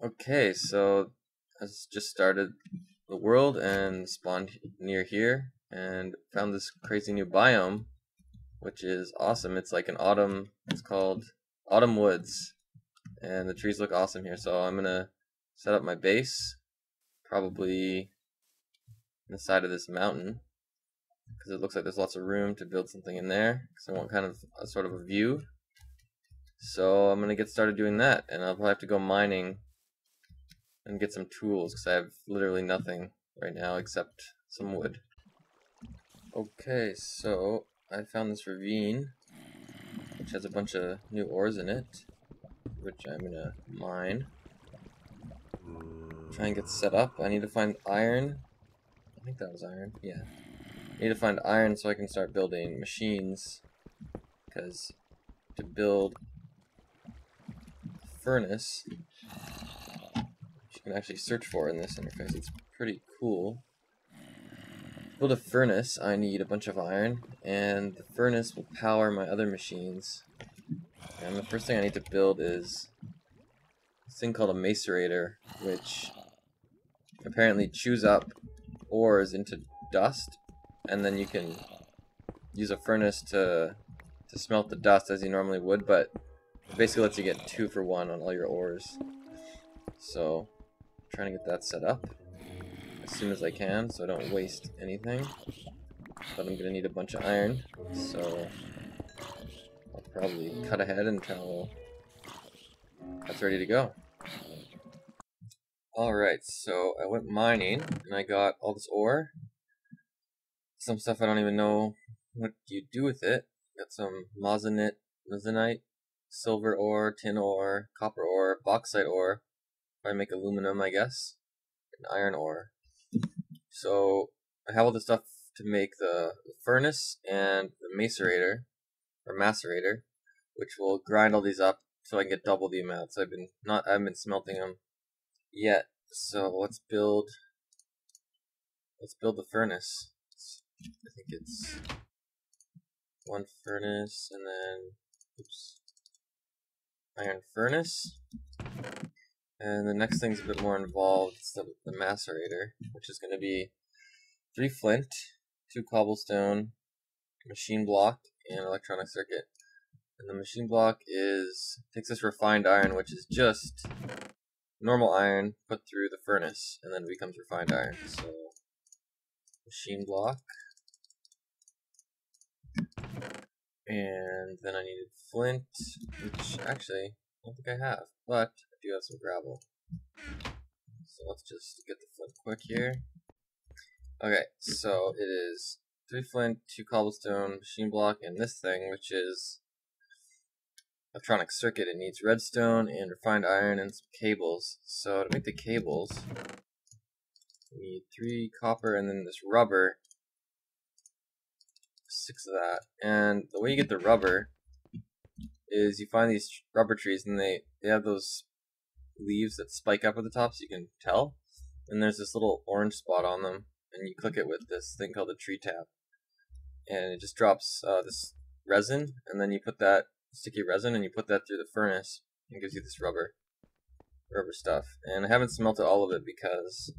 Okay, so I just started the world and spawned near here and found this crazy new biome, which is awesome. It's like an autumn, it's called Autumn Woods, and the trees look awesome here. So I'm gonna set up my base, probably in the side of this mountain, because it looks like there's lots of room to build something in there, because I want kind of a sort of a view. So I'm gonna get started doing that, and I'll probably have to go mining and get some tools because I have literally nothing right now except some wood. Okay, so I found this ravine which has a bunch of new ores in it, which I'm gonna mine. Try and get set up. I need to find iron. I think that was iron. Yeah. I need to find iron so I can start building machines, because to build a furnace, which you can actually search for in this interface, it's pretty cool. To build a furnace, I need a bunch of iron, and the furnace will power my other machines. And the first thing I need to build is this thing called a macerator, which apparently chews up ores into dust, and then you can use a furnace to smelt the dust as you normally would, but it basically lets you get 2 for 1 on all your ores. So I'm trying to get that set up as soon as I can so I don't waste anything. But I'm gonna need a bunch of iron, so I'll probably cut ahead until that's ready to go. Alright, so I went mining and I got all this ore. Some stuff I don't even know what you do with it. Got some moissanite, silver ore, tin ore, copper ore, bauxite ore. If I make aluminum, I guess, and iron ore. So I have all the stuff to make the furnace and the macerator, which will grind all these up so I can get double the amount. So I haven't been smelting them yet. So let's build the furnace. I think it's one furnace and then iron furnace. And the next thing's a bit more involved. It's the macerator, which is going to be 3 flint, 2 cobblestone, machine block, and electronic circuit. And the machine block takes this refined iron, which is just normal iron put through the furnace, and then it becomes refined iron. So machine block, and then I needed flint, which actually I don't think I have, but I do have some gravel. So let's just get the flint quick here. Okay, so it is 3 flint, 2 cobblestone, machine block, and this thing, which is electronic circuit. It needs redstone and refined iron and some cables. So to make the cables, we need 3 copper and then this rubber. 6 of that. And the way you get the rubber is you find these rubber trees, and they have those leaves that spike up at the top so you can tell. And there's this little orange spot on them, and you click it with this thing called a tree tap. And it just drops this resin, and then you put that sticky resin and you put that through the furnace, and it gives you this rubber stuff. And I haven't smelted all of it because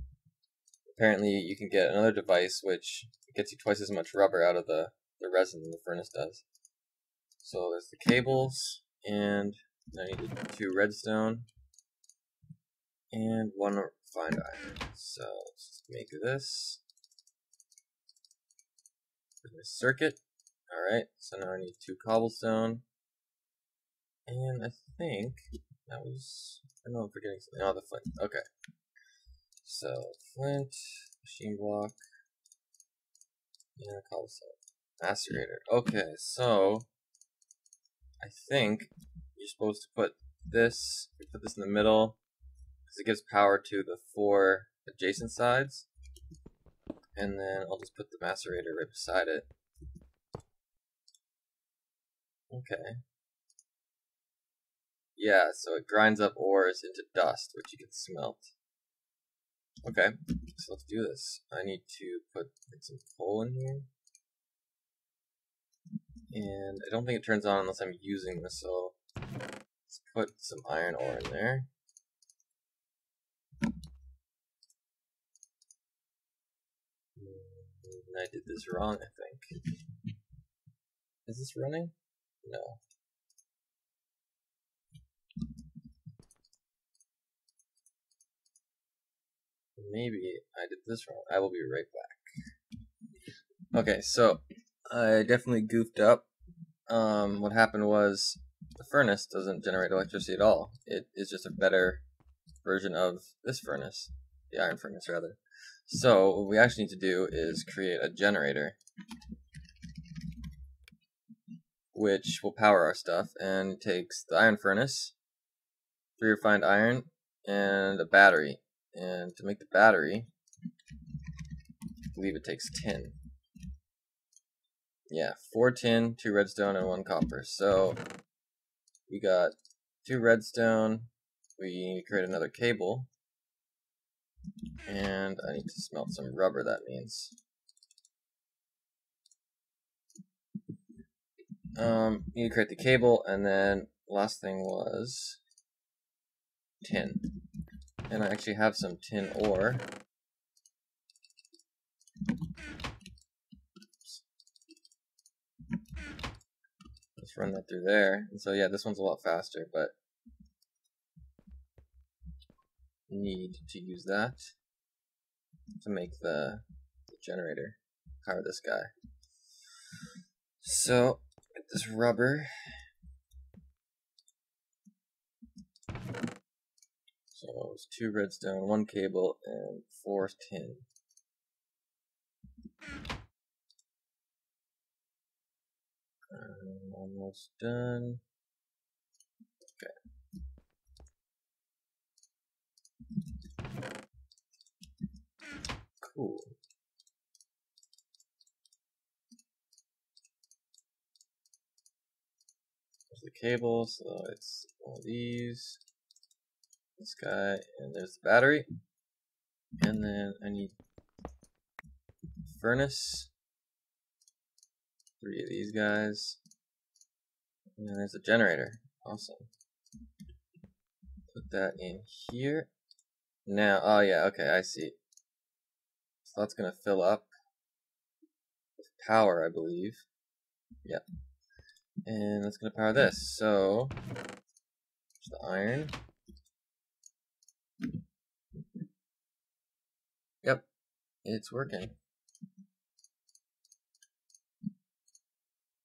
apparently you can get another device which gets you twice as much rubber out of the resin than the furnace does. So there's the cables, and I needed 2 redstone and 1 refined iron. So let's make this. There's my circuit. Alright, so now I need 2 cobblestone. And I think that was, I know I'm forgetting something. Oh, the flint. Okay. So flint, machine block, and cobblestone. Macerator. Okay, so I think you're supposed to put this in the middle, because it gives power to the 4 adjacent sides. And then I'll just put the macerator right beside it. Okay. Yeah, so it grinds up ores into dust, which you can smelt. Okay, so let's do this. I need to put some coal in here. And I don't think it turns on unless I'm using this, so let's put some iron ore in there. I did this wrong, I think. Is this running? No. Maybe I did this wrong. I will be right back. Okay, so I definitely goofed up. What happened was the furnace doesn't generate electricity at all. It is just a better version of this furnace, the iron furnace rather. So what we actually need to do is create a generator which will power our stuff, and it takes the iron furnace, 3 refined iron, and a battery. And to make the battery, I believe it takes tin. Yeah, 4 tin, 2 redstone, and 1 copper. So we got 2 redstone. We need to create another cable. And I need to smelt some rubber, that means. Need to create the cable, and then last thing was tin. And I actually have some tin ore. Let's run that through there. And so yeah, this one's a lot faster, but need to use that to make the generator power this guy. So get this rubber. So it was 2 redstone, 1 cable, and 4 tin. Almost done. Okay. Cool. There's the cable, so it's one of these. This guy, and there's the battery. And then I need furnace. 3 of these guys. And then there's a generator. Awesome. Put that in here. Now, oh yeah, okay, I see. So that's gonna fill up with power, I believe. Yep. And that's gonna power this. So, there's the iron. Yep, it's working.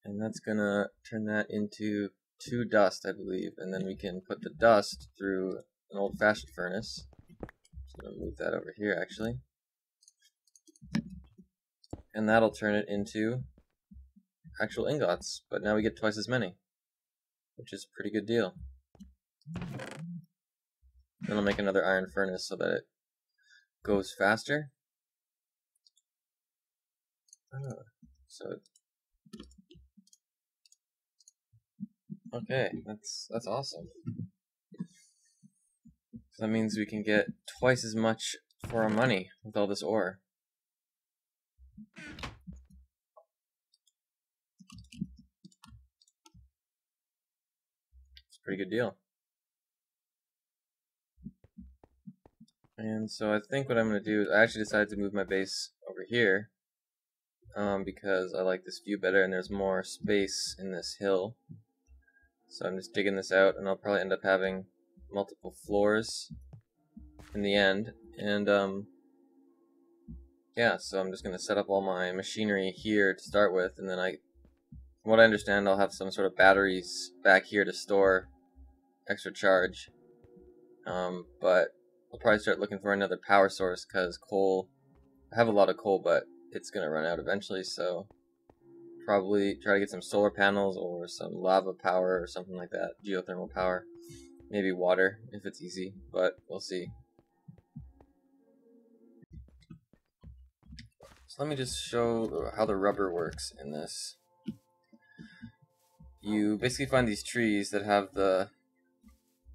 And that's gonna turn that into 2 dust, I believe, and then we can put the dust through an old-fashioned furnace. Just gonna move that over here, actually. And that'll turn it into actual ingots, but now we get twice as many, which is a pretty good deal. Then I'll make another iron furnace so that it goes faster. Okay, that's awesome. So that means we can get twice as much for our money with all this ore. It's a pretty good deal. And so I think what I'm going to do is I actually decided to move my base over here because I like this view better and there's more space in this hill. So I'm just digging this out, and I'll probably end up having multiple floors in the end. And yeah, so I'm just going to set up all my machinery here to start with, and then from what I understand, I'll have some sort of batteries back here to store extra charge. But I'll probably start looking for another power source because coal, I have a lot of coal, but it's going to run out eventually, so probably try to get some solar panels or some lava power or something like that, geothermal power. Maybe water if it's easy, but we'll see. So let me just show how the rubber works in this. You basically find these trees that have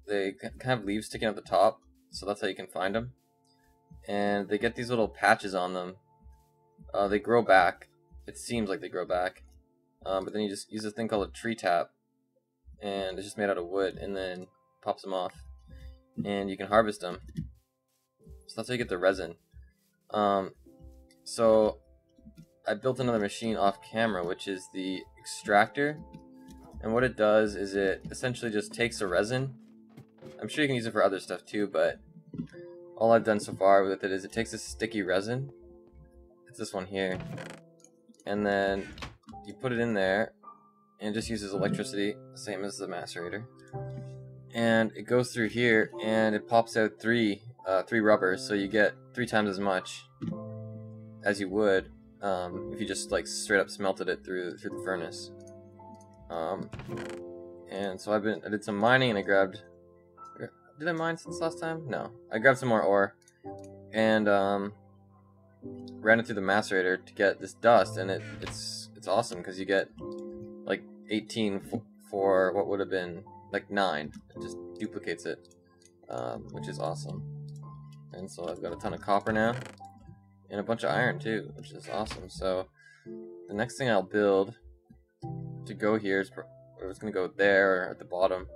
they kind of have leaves sticking out the top, so that's how you can find them. And they get these little patches on them. They grow back. It seems like they grow back. But then you just use this thing called a tree tap, and it's just made out of wood, and then pops them off. And you can harvest them. So that's how you get the resin. So I built another machine off camera, which is the extractor. And what it does is it essentially just takes a resin. I'm sure you can use it for other stuff too, but all I've done so far with it is it takes a sticky resin. It's this one here. And then you put it in there, and it just uses electricity, same as the macerator. And it goes through here, and it pops out three rubbers, so you get 3 times as much as you would if you just like straight up smelted it through the furnace. And so I did some mining, and I grabbed. Did I mine since last time? No, I grabbed some more ore, and ran it through the macerator to get this dust, and it's awesome because you get like 18 for what would have been like 9. It just duplicates it, which is awesome. And so I've got a ton of copper now, and a bunch of iron too, which is awesome. So the next thing I'll build to go here is, or it's gonna go there or at the bottom.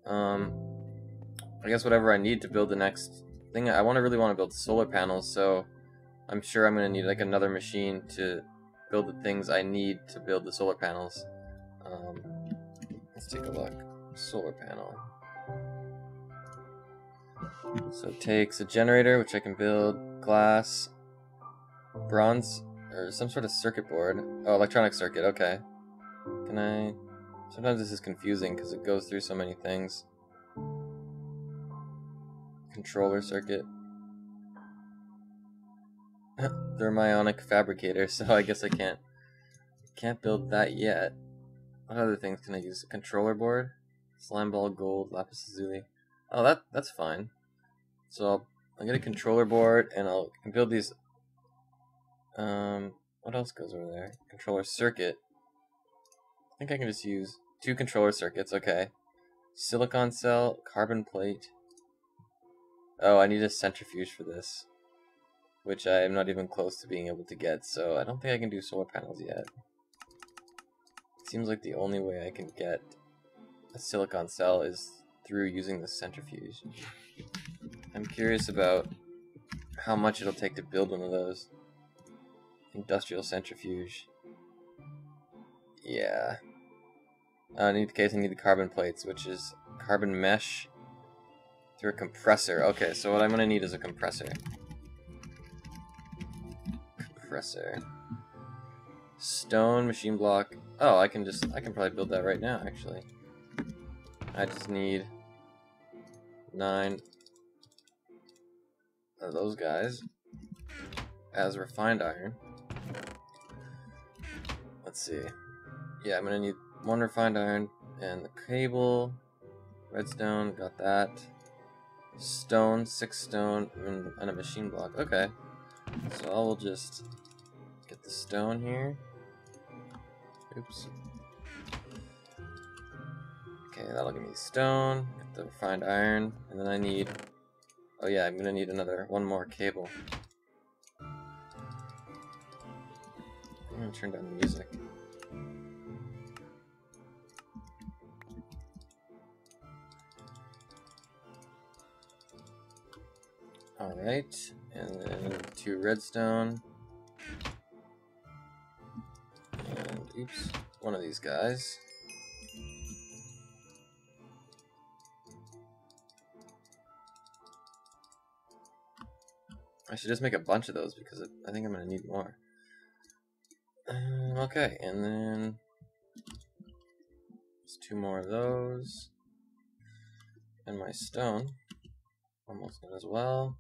I guess whatever I need to build the next thing. I really want to build solar panels, so I'm sure I'm gonna need like another machine to build the things I need to build the solar panels. Let's take a look. Solar panel. So it takes a generator, which I can build, glass, bronze, or some sort of circuit board. Oh, electronic circuit, okay. Can I... Sometimes this is confusing because it goes through so many things. Controller circuit. Thermionic fabricator, so I guess I can't build that yet. What other things can I use? A controller board? Slime ball, gold, lapis lazuli. Oh, that's fine. So I'll get a controller board, and I can build these. What else goes over there? Controller circuit. I think I can just use 2 controller circuits. Okay. Silicon cell, carbon plate. Oh, I need a centrifuge for this, which I am not even close to being able to get. So I don't think I can do solar panels yet. It seems like the only way I can get a silicon cell is through using the centrifuge. I'm curious about how much it'll take to build one of those. Industrial centrifuge. Yeah. I need the carbon plates, which is carbon mesh through a compressor. Okay, so what I'm gonna need is a compressor. Stone machine block. Oh, I can probably build that right now, actually. I just need 9 of those guys as refined iron. Let's see. Yeah, I'm gonna need 1 refined iron and the cable, redstone, got that. Stone, 6 stone, and a machine block. Okay. So I will just get the stone here. Oops. Okay, that'll give me stone, get the refined iron, and then I need... Oh yeah, I'm gonna need one more cable. I'm gonna turn down the music. Alright, and then 2 redstone. And, oops, one of these guys. I should just make a bunch of those because I think I'm going to need more. Okay, and then just 2 more of those. And my stone. Almost done as well.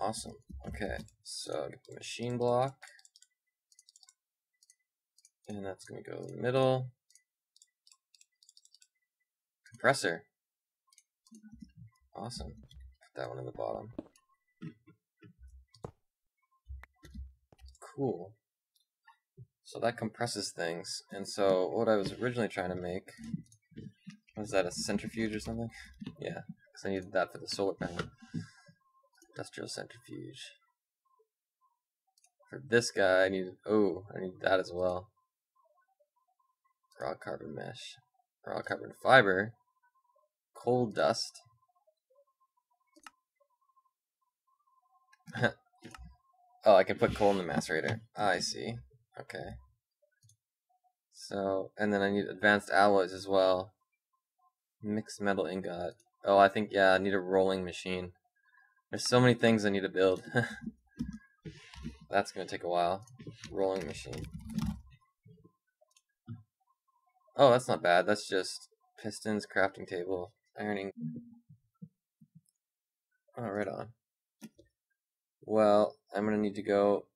Awesome. Okay, so get the machine block. And that's going to go in the middle. Compressor. Awesome. Put that one in the bottom. Cool. So that compresses things. And so what I was originally trying to make, was that a centrifuge or something? Yeah, because I needed that for the solar panel. Industrial centrifuge. For this guy, I need that as well. Raw carbon mesh. Raw carbon fiber. Coal dust. Oh, I can put coal in the macerator. I see. Okay. So, and then I need advanced alloys as well. Mixed metal ingot. Oh, I think, yeah, I need a rolling machine. There's so many things I need to build. That's going to take a while. Rolling machine. Oh, that's not bad. That's just pistons, crafting table, ironing. Oh, right on. Well, I'm going to need to go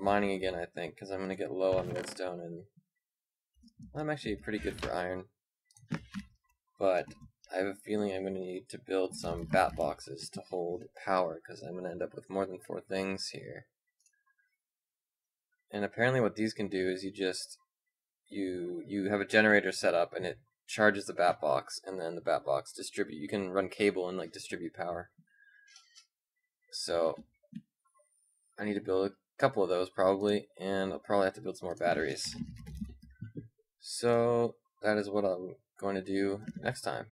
mining again, I think, because I'm going to get low on redstone, and I'm actually pretty good for iron. But I have a feeling I'm going to need to build some bat boxes to hold power, because I'm going to end up with more than 4 things here. And apparently what these can do is you have a generator set up, and it charges the bat box, and then the bat box you can run cable and like distribute power. So I need to build a couple of those probably, and I'll probably have to build some more batteries. So that is what I'm going to do next time.